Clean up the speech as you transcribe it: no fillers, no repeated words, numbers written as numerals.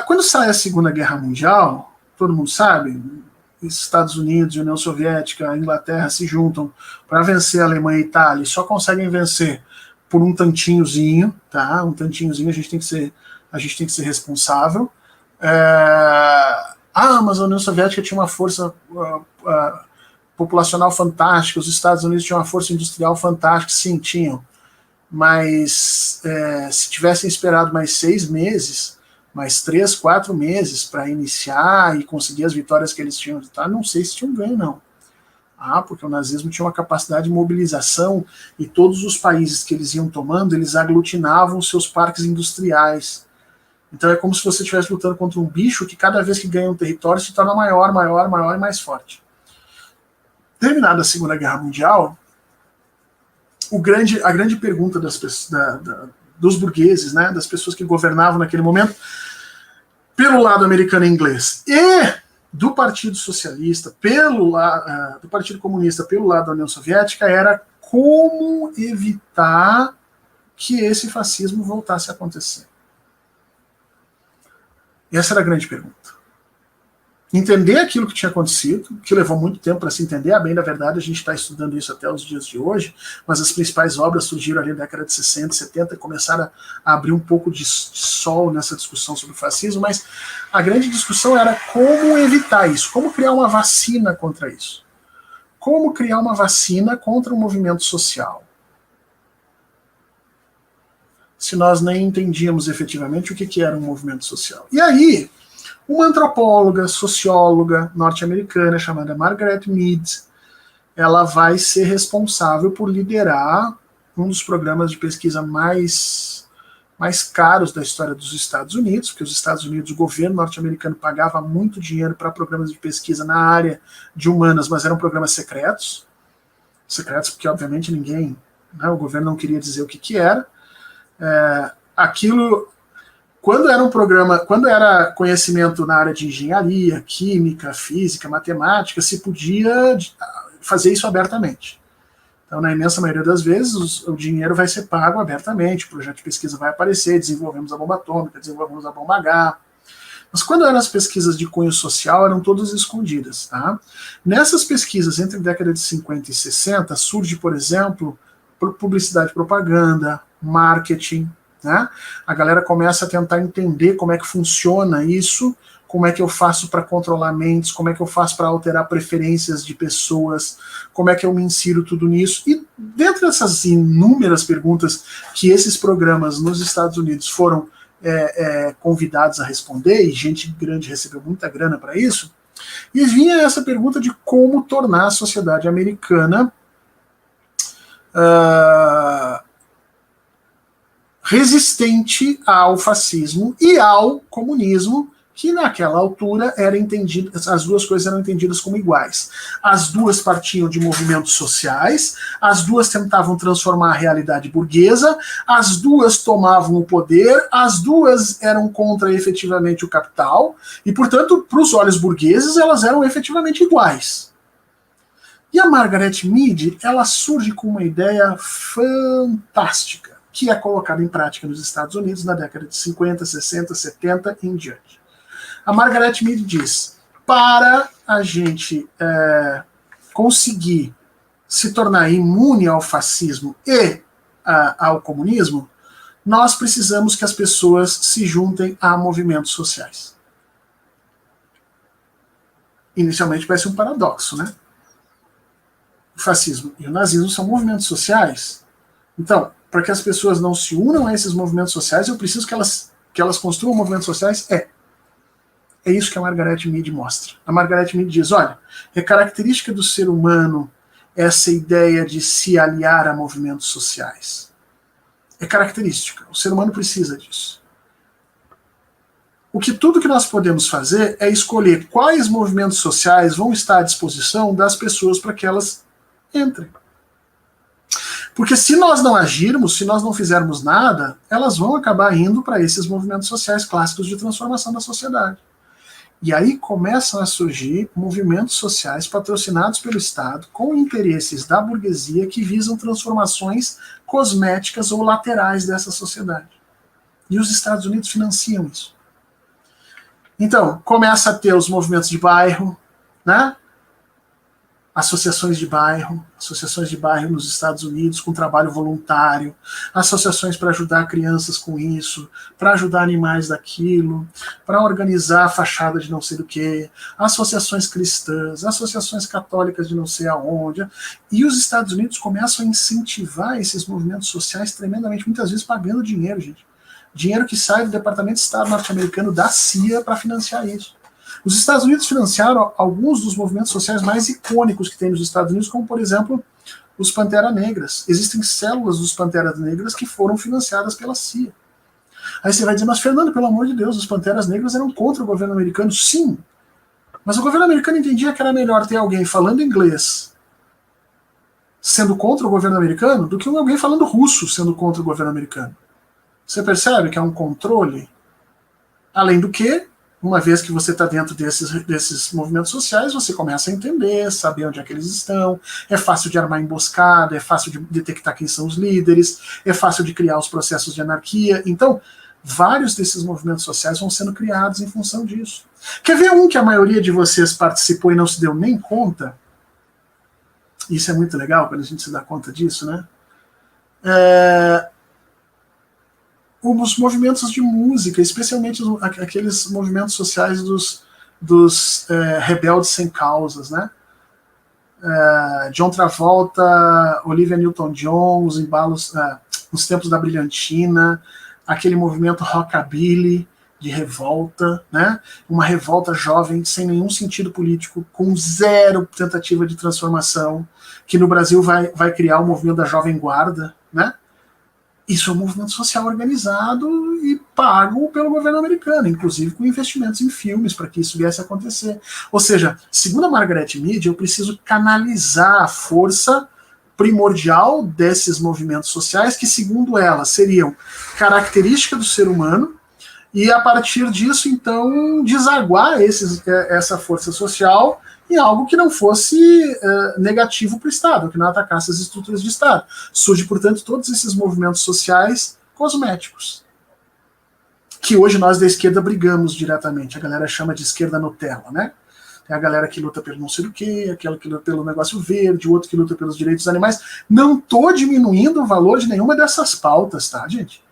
Quando sai a Segunda Guerra Mundial, todo mundo sabe, Estados Unidos, União Soviética, Inglaterra se juntam para vencer a Alemanha e a Itália, e só conseguem vencer por um tantinhozinho, tá? Um tantinhozinho, a gente tem que ser responsável. Mas a União Soviética tinha uma força populacional fantástica, os Estados Unidos tinham uma força industrial fantástica, sim, tinham. Mas se tivessem esperado mais 6 meses, mais 3, 4 meses para iniciar e conseguir as vitórias que eles tinham, tá? Não sei se tinham ganho, não. Porque o nazismo tinha uma capacidade de mobilização e todos os países que eles iam tomando, eles aglutinavam seus parques industriais. Então é como se você estivesse lutando contra um bicho que cada vez que ganha um território se torna maior, maior, maior e mais forte. Terminada a Segunda Guerra Mundial, a grande pergunta dos burgueses, né, das pessoas que governavam naquele momento, pelo lado americano e inglês, e do Partido Socialista, do Partido Comunista pelo lado da União Soviética, era como evitar que esse fascismo voltasse a acontecer. E essa era a grande pergunta. Entender aquilo que tinha acontecido, que levou muito tempo para se entender, a bem da verdade, a gente está estudando isso até os dias de hoje, mas as principais obras surgiram ali na década de 60, 70 e começaram a abrir um pouco de sol nessa discussão sobre o fascismo, mas a grande discussão era como evitar isso, como criar uma vacina contra isso. Como criar uma vacina contra o movimento social. Se nós nem entendíamos efetivamente o que era um movimento social. E aí, uma antropóloga, socióloga norte-americana chamada Margaret Mead, ela vai ser responsável por liderar um dos programas de pesquisa mais caros da história dos Estados Unidos, porque os Estados Unidos, o governo norte-americano pagava muito dinheiro para programas de pesquisa na área de humanas, mas eram programas secretos porque obviamente ninguém, né, o governo não queria dizer o que era. Aquilo... Quando era conhecimento na área de engenharia, química, física, matemática, se podia fazer isso abertamente. Então, na imensa maioria das vezes, o dinheiro vai ser pago abertamente, o projeto de pesquisa vai aparecer, desenvolvemos a bomba atômica, desenvolvemos a bomba H. Mas quando eram as pesquisas de cunho social, eram todas escondidas. Tá? Nessas pesquisas, entre a década de 50 e 60, surge, por exemplo, publicidade e propaganda, marketing. Né? A galera começa a tentar entender como é que funciona isso, como é que eu faço para controlar mentes, como é que eu faço para alterar preferências de pessoas, como é que eu me insiro tudo nisso. E dentro dessas inúmeras perguntas que esses programas nos Estados Unidos foram convidados a responder, e gente grande recebeu muita grana para isso, e vinha essa pergunta de como tornar a sociedade americana resistente ao fascismo e ao comunismo, que naquela altura era entendido, as duas coisas eram entendidas como iguais. As duas partiam de movimentos sociais, as duas tentavam transformar a realidade burguesa, as duas tomavam o poder, as duas eram contra efetivamente o capital, e, portanto, para os olhos burgueses, elas eram efetivamente iguais. E a Margaret Mead, ela surge com uma ideia fantástica, que é colocada em prática nos Estados Unidos na década de 50, 60, 70 e em diante. A Margaret Mead diz, para a gente conseguir se tornar imune ao fascismo e ao comunismo, nós precisamos que as pessoas se juntem a movimentos sociais. Inicialmente parece um paradoxo, né? O fascismo e o nazismo são movimentos sociais. Então, para que as pessoas não se unam a esses movimentos sociais, eu preciso que elas construam movimentos sociais. É isso que a Margaret Mead mostra. A Margaret Mead diz, olha, é característica do ser humano essa ideia de se aliar a movimentos sociais. É característica. O ser humano precisa disso. Tudo que nós podemos fazer é escolher quais movimentos sociais vão estar à disposição das pessoas para que elas entrem. Porque se nós não agirmos, se nós não fizermos nada, elas vão acabar indo para esses movimentos sociais clássicos de transformação da sociedade. E aí começam a surgir movimentos sociais patrocinados pelo Estado com interesses da burguesia que visam transformações cosméticas ou laterais dessa sociedade. E os Estados Unidos financiam isso. Então, começa a ter os movimentos de bairro, né? Associações de bairro nos Estados Unidos com trabalho voluntário, associações para ajudar crianças com isso, para ajudar animais daquilo, para organizar a fachada de não sei do que, associações cristãs, associações católicas de não sei aonde, e os Estados Unidos começam a incentivar esses movimentos sociais tremendamente, muitas vezes pagando dinheiro, gente. Dinheiro que sai do Departamento de Estado norte-americano da CIA para financiar isso. Os Estados Unidos financiaram alguns dos movimentos sociais mais icônicos que tem nos Estados Unidos, como, por exemplo, os Pantera Negras. Existem células dos Panteras Negras que foram financiadas pela CIA. Aí você vai dizer, mas Fernando, pelo amor de Deus, os Panteras Negras eram contra o governo americano? Sim, mas o governo americano entendia que era melhor ter alguém falando inglês sendo contra o governo americano do que alguém falando russo sendo contra o governo americano. Você percebe que é um controle? Além do que, uma vez que você está dentro desses movimentos sociais, você começa a entender, saber onde é que eles estão, é fácil de armar emboscada, é fácil de detectar quem são os líderes, é fácil de criar os processos de anarquia. Então, vários desses movimentos sociais vão sendo criados em função disso. Quer ver um que a maioria de vocês participou e não se deu nem conta? Isso é muito legal quando a gente se dá conta disso, né? Os movimentos de música, especialmente aqueles movimentos sociais dos rebeldes sem causas, né? John Travolta, Olivia Newton-John, os embalos, nos tempos da brilhantina, aquele movimento rockabilly de revolta, né? Uma revolta jovem sem nenhum sentido político, com zero tentativa de transformação, que no Brasil vai criar o movimento da Jovem Guarda, né? Isso é um movimento social organizado e pago pelo governo americano, inclusive com investimentos em filmes para que isso viesse a acontecer. Ou seja, segundo a Margaret Mead, eu preciso canalizar a força primordial desses movimentos sociais, que, segundo ela, seriam característica do ser humano, e a partir disso, então, desaguar essa força social em algo que não fosse negativo para o Estado, que não atacasse as estruturas de Estado. Surge, portanto, todos esses movimentos sociais cosméticos, que hoje nós da esquerda brigamos diretamente. A galera chama de esquerda Nutella, né? Tem a galera que luta pelo não sei o quê, aquela que luta pelo negócio verde, o outro que luta pelos direitos dos animais. Não estou diminuindo o valor de nenhuma dessas pautas, tá, gente?